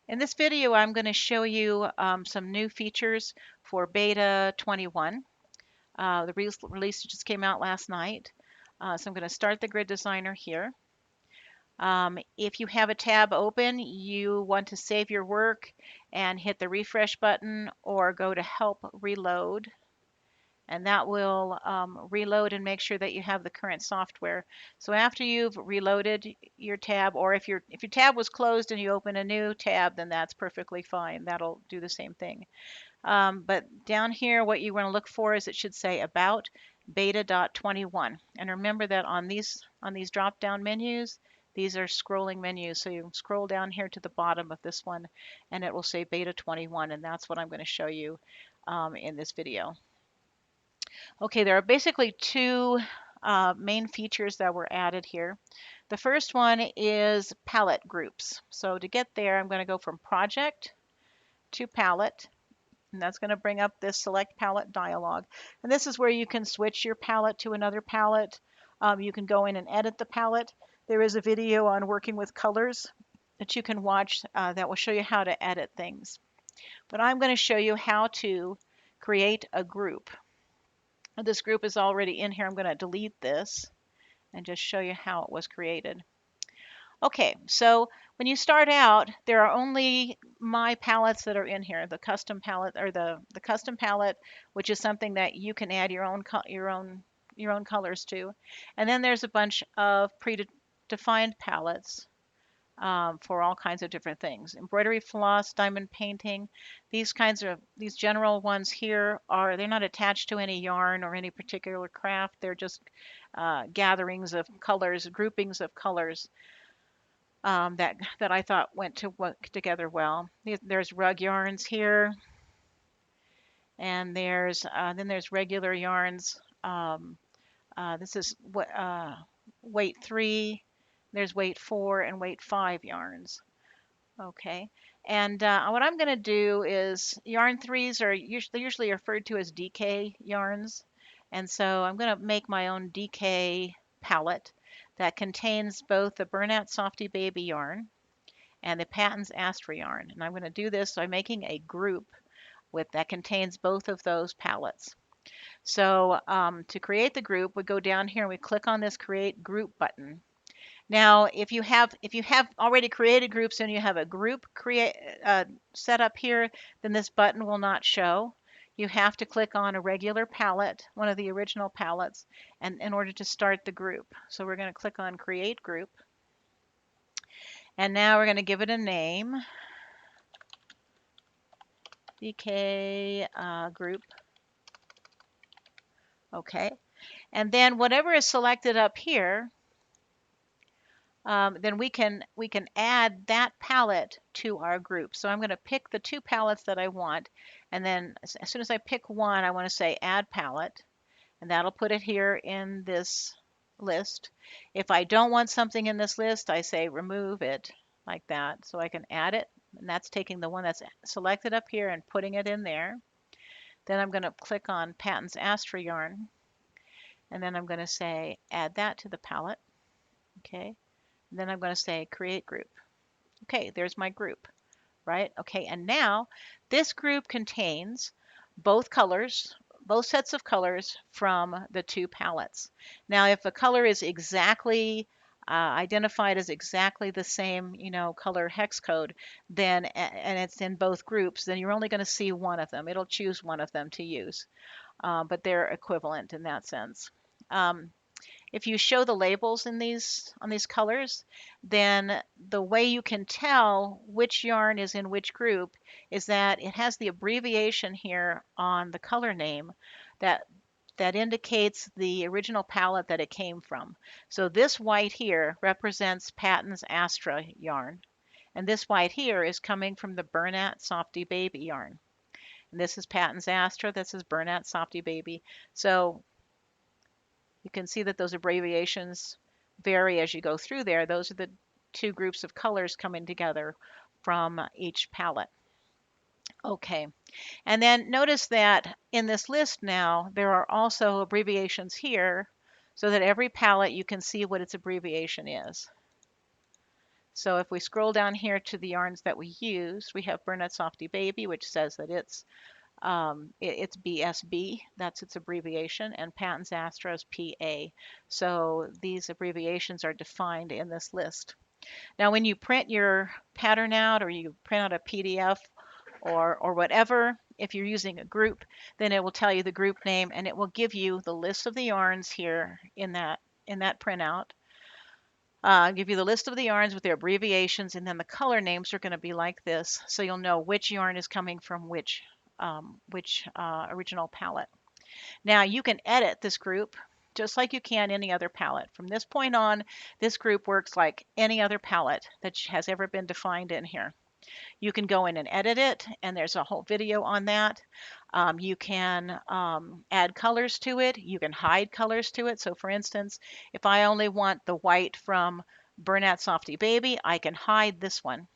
In this video, I'm going to show you some new features for Beta 21. The release just came out last night. So I'm going to start the grid designer here. If you have a tab open, you want to save your work and hit the refresh button or go to help reload. And that will reload and make sure that you have the current software. So after you've reloaded your tab, or if your tab was closed and you open a new tab, then that's perfectly fine. That'll do the same thing. But down here, what you want to look for is it should say About Beta.21. And remember that on these drop-down menus, these are scrolling menus. So you scroll down here to the bottom of this one, and it will say Beta 21, and that's what I'm going to show you in this video. Okay, there are basically two main features that were added here. The first one is palette groups. So to get there, I'm going to go from project to palette, and that's going to bring up this select palette dialog. And this is where you can switch your palette to another palette. You can go in and edit the palette. There is a video on working with colors that you can watch that will show you how to edit things. But I'm going to show you how to create a group. This group is already in here. I'm going to delete this and just show you how it was created. Okay, so when you start out, there are only my palettes that are in here. The custom palette, or the custom palette, which is something that you can add your own colors to. And then there's a bunch of predefined palettes for all kinds of different things. Embroidery floss, diamond painting, these general ones here they're not attached to any yarn or any particular craft. They're just gatherings of colors, groupings of colors that I thought went to work together well. There's rug yarns here, and then there's regular yarns. This is weight 3. There's weight 4 and weight 5 yarns. Okay, and what I'm going to do is yarn 3s are usually referred to as DK yarns, and so I'm going to make my own DK palette that contains both the Bernat Softy Baby yarn and the Patton's Astra yarn. And I'm going to do this by making a group that contains both of those palettes. So to create the group, we go down here and we click on this Create Group button. Now, if you have already created groups and you have a group set up here, then this button will not show. You have to click on a regular palette, one of the original palettes, and in order to start the group. So we're going to click on Create Group. And now we're going to give it a name, DK Group. Okay. And then whatever is selected up here, then we can add that palette to our group. So I'm going to pick the two palettes that I want, and then as soon as I pick one, I want to say Add Palette, and that'll put it here in this list. If I don't want something in this list, I say Remove it, like that, so I can add it, and that's taking the one that's selected up here and putting it in there. Then I'm going to click on Patton's Astra yarn, and then I'm going to say Add that to the palette. Okay. Then I'm going to say Create Group. Okay, there's my group, right? Okay, and now this group contains both colors, both sets of colors from the two palettes. Now, if a color is exactly identified as exactly the same, color hex code, then and it's in both groups, then you're only going to see one of them. It'll choose one of them to use, but they're equivalent in that sense. If you show the labels on these colors, then the way you can tell which yarn is in which group is that it has the abbreviation here on the color name that indicates the original palette that it came from. So this white here represents Patton's Astra yarn, and this white here is coming from the Bernat Softy Baby yarn. And this is Patton's Astra, this is Bernat Softy Baby. So you can see that those abbreviations vary as you go through there. Those are the two groups of colors coming together from each palette. Okay, and then notice that in this list now, there are also abbreviations here so that every palette you can see what its abbreviation is. So if we scroll down here to the yarns that we used, we have Burnett Softy Baby, which says that it's BSB, that's its abbreviation, and Patents Astros PA. So these abbreviations are defined in this list. Now, when you print your pattern out or you print out a PDF or whatever, if you're using a group, then it will tell you the group name and it will give you the list of the yarns here in that printout. Give you the list of the yarns with their abbreviations, and then the color names are going to be like this, so you'll know which yarn is coming from which original palette. Now you can edit this group just like you can any other palette. From this point on, this group works like any other palette that has ever been defined in here. You can go in and edit it, and there's a whole video on that. You can add colors to it. You can hide colors to it. So for instance, if I only want the white from Burnett Softy Baby, I can hide this one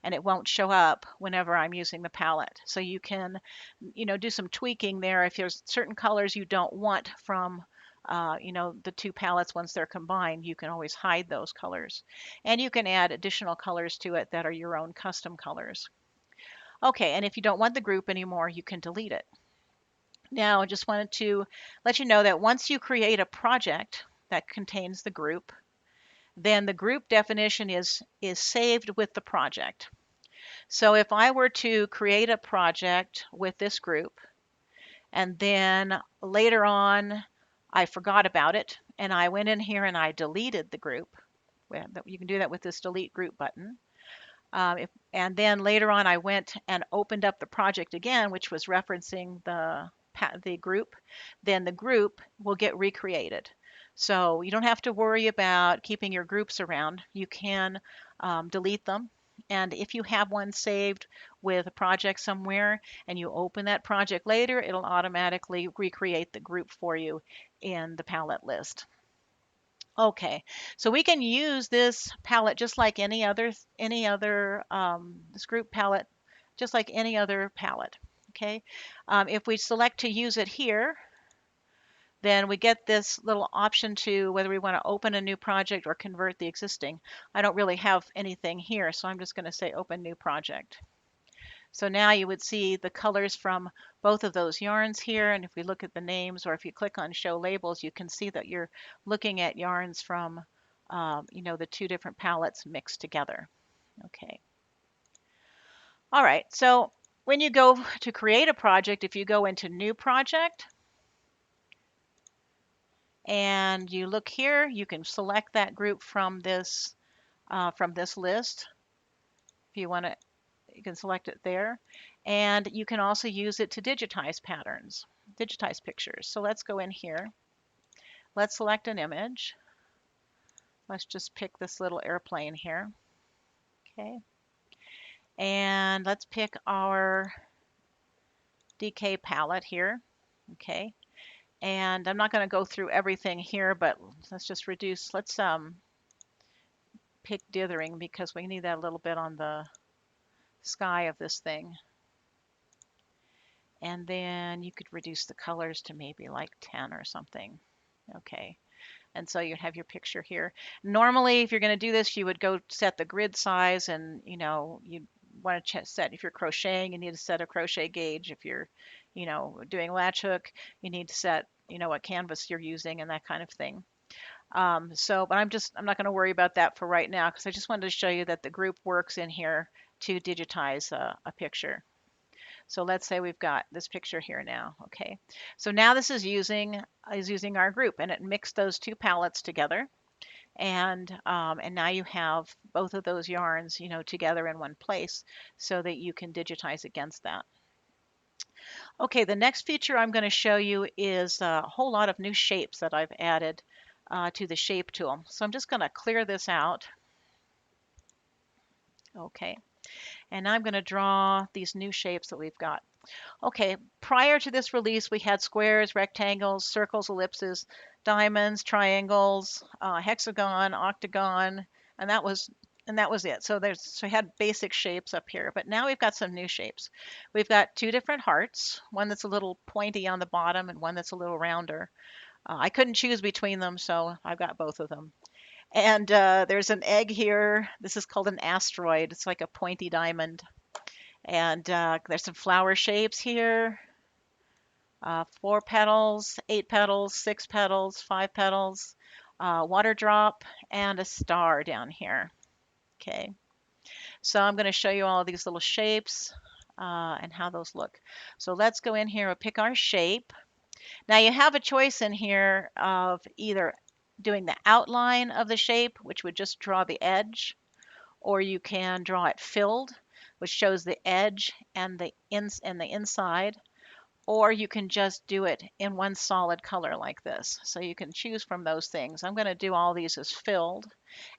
and it won't show up whenever I'm using the palette. So you can, do some tweaking there. If there's certain colors you don't want from the two palettes once they're combined, you can always hide those colors. And you can add additional colors to it that are your own custom colors. Okay, and if you don't want the group anymore, you can delete it. Now, I just wanted to let you know that once you create a project that contains the group, then the group definition is saved with the project. So if I were to create a project with this group, and then later on I forgot about it, and I went in here and I deleted the group, you can do that with this delete group button. And then later on I went and opened up the project again, which was referencing the group, then the group will get recreated. So you don't have to worry about keeping your groups around. You can delete them. And if you have one saved with a project somewhere and you open that project later, it'll automatically recreate the group for you in the palette list. Okay, so we can use this palette just like this group palette, just like any other palette. Okay, if we select to use it here, then we get this little option to whether we want to open a new project or convert the existing. I don't really have anything here, so I'm just going to say open new project. So now you would see the colors from both of those yarns here. And if we look at the names, or if you click on show labels, you can see that you're looking at yarns from, the two different palettes mixed together. Okay. All right. So when you go to create a project, if you go into new project and you look here, you can select that group from this list. If you want to, you can select it there. And you can also use it to digitize patterns, digitize pictures. So let's go in here. Let's select an image. Let's just pick this little airplane here. Okay. And let's pick our DK palette here. Okay. And I'm not going to go through everything here, but let's just reduce. Let's pick dithering because we need that a little bit on the sky of this thing. And then you could reduce the colors to maybe like 10 or something. Okay. And so you have your picture here. Normally, if you're going to do this, you would go set the grid size, and you want to set, if you're crocheting, you need to set a crochet gauge. If you're, doing latch hook, you need to set, what canvas you're using and that kind of thing. But I'm not going to worry about that for right now because I just wanted to show you that the group works in here to digitize a picture. So let's say we've got this picture here now. Okay, so now this is using our group, and it mixed those two palettes together, and now you have both of those yarns, together in one place, so that you can digitize against that. Okay, the next feature I'm going to show you is a whole lot of new shapes that I've added to the shape tool. So I'm just going to clear this out. Okay, and now I'm going to draw these new shapes that we've got. Okay, prior to this release, we had squares, rectangles, circles, ellipses, diamonds, triangles, hexagon, octagon, and that was it. So we had basic shapes up here, but now we've got some new shapes. We've got two different hearts, one that's a little pointy on the bottom and one that's a little rounder. I couldn't choose between them, so I've got both of them. And there's an egg here. This is called an asteroid. It's like a pointy diamond. And there's some flower shapes here. 4 petals, 8 petals, 6 petals, 5 petals, water drop, and a star down here. Okay, so I'm going to show you all of these little shapes and how those look. So let's go in here and pick our shape. Now you have a choice in here of either doing the outline of the shape, which would just draw the edge, or you can draw it filled, which shows the edge and the inside, or you can just do it in one solid color like this. So you can choose from those things. I'm going to do all these as filled.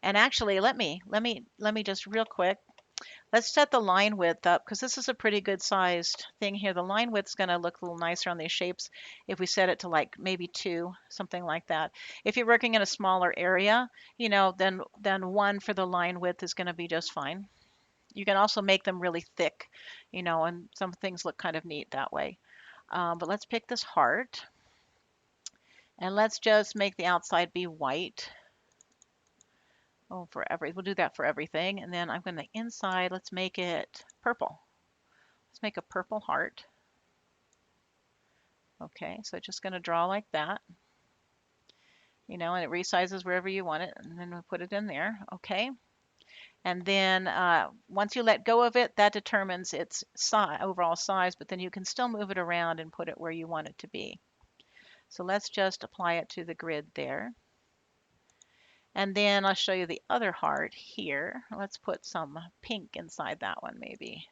And actually, let me just real quick, let's set the line width up because this is a pretty good sized thing here. The line width's going to look a little nicer on these shapes if we set it to like maybe 2, something like that. If you're working in a smaller area, then 1 for the line width is going to be just fine. You can also make them really thick, and some things look kind of neat that way. But let's pick this heart and let's just make the outside be white. Oh, we'll do that for everything. And then I'm going to inside, let's make it purple. Let's make a purple heart. Okay, so just going to draw like that, and it resizes wherever you want it, and then we'll put it in there. Okay, and then once you let go of it, that determines its overall size, but then you can still move it around and put it where you want it to be. So let's just apply it to the grid there. And then I'll show you the other heart here. Let's put some pink inside that one maybe.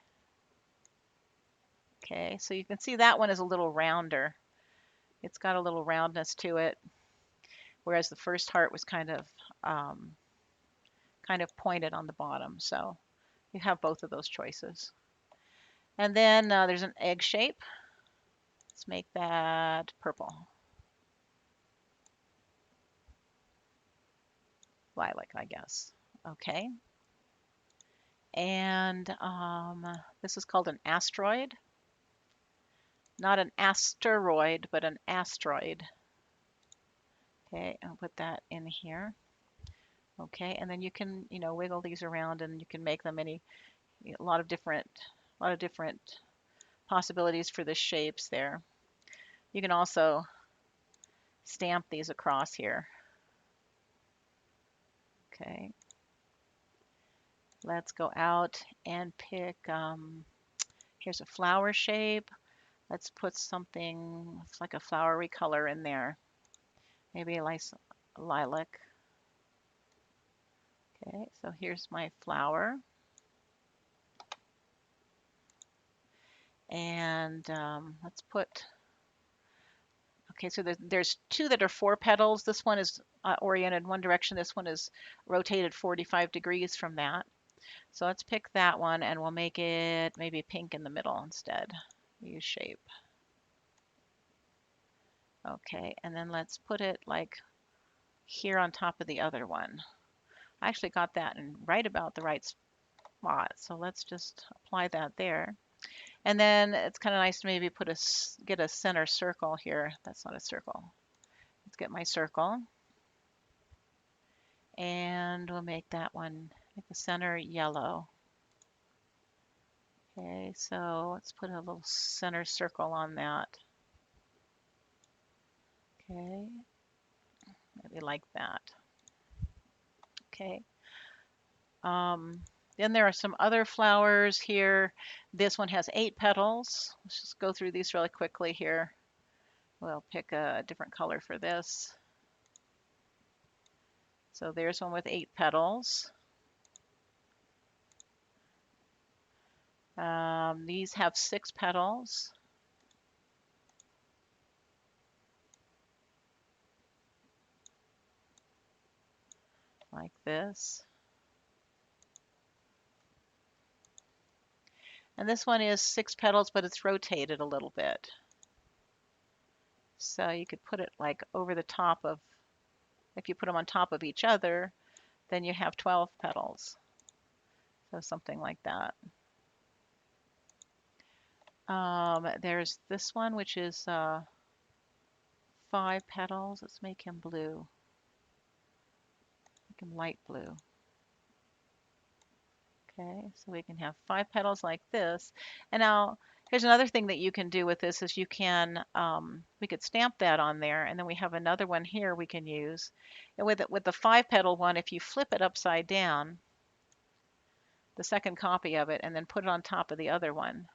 Okay, so you can see that one is a little rounder. It's got a little roundness to it, whereas the first heart was kind of pointed on the bottom. So you have both of those choices. And then there's an egg shape. Let's make that purple. Lilac, I guess. Okay. And this is called an astroid. Not an asteroid, but an astroid. Okay, I'll put that in here. Okay, and then you can, wiggle these around and you can make them a lot of different possibilities for the shapes there. You can also stamp these across here. Okay, let's go out and pick, here's a flower shape. Let's put something like a flowery color in there. Maybe a nice lilac. Okay, so here's my flower. And let's put, okay, so there's 2 that are 4 petals. This one is oriented one direction. This one is rotated 45 degrees from that. So let's pick that one and we'll make it maybe pink in the middle instead. U shape. Okay, and then let's put it like here on top of the other one. I actually got that in right about the right spot. So let's just apply that there. And then it's kind of nice to maybe get a center circle here. That's not a circle. Let's get my circle. And we'll make that one, make the center yellow. Okay, so let's put a little center circle on that. Okay, maybe like that. Okay. Then there are some other flowers here. This one has 8 petals. Let's just go through these really quickly here. We'll pick a different color for this. So there's one with 8 petals. These have 6 petals. Like this. And this one is 6 petals, but it's rotated a little bit. So you could put it like over the top of, if you put them on top of each other, then you have 12 petals. So something like that. There's this one, which is 5 petals. Let's make him blue. Make them light blue. Okay, so we can have 5 petals like this. And now here's another thing that you can do with this is you can, we could stamp that on there, and then we have another one here we can use. And with the 5 petal one, if you flip it upside down, the second copy of it, and then put it on top of the other one,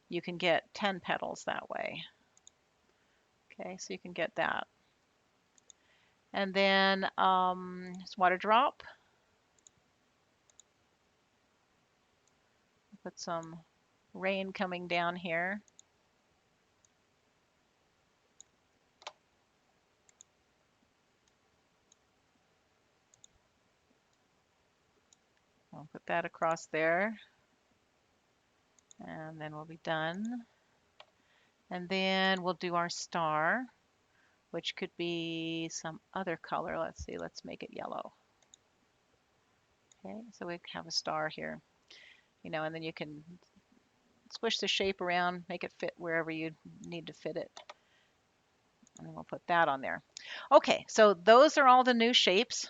you can get 10 petals that way. Okay, so you can get that. And then water drop. Put some rain coming down here. I'll put that across there. And then we'll be done. And then we'll do our star, which could be some other color. Let's see, let's make it yellow. Okay, so we have a star here, and then you can squish the shape around, make it fit wherever you need to fit it. And then we'll put that on there. Okay, so those are all the new shapes.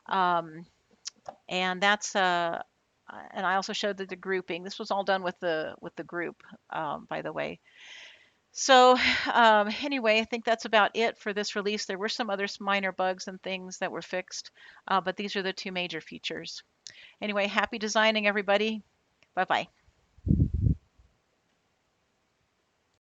And that's and I also showed the grouping. This was all done with the group, by the way. So anyway, I think that's about it for this release. There were some other minor bugs and things that were fixed, but these are the two major features. Anyway, happy designing, everybody. Bye-bye.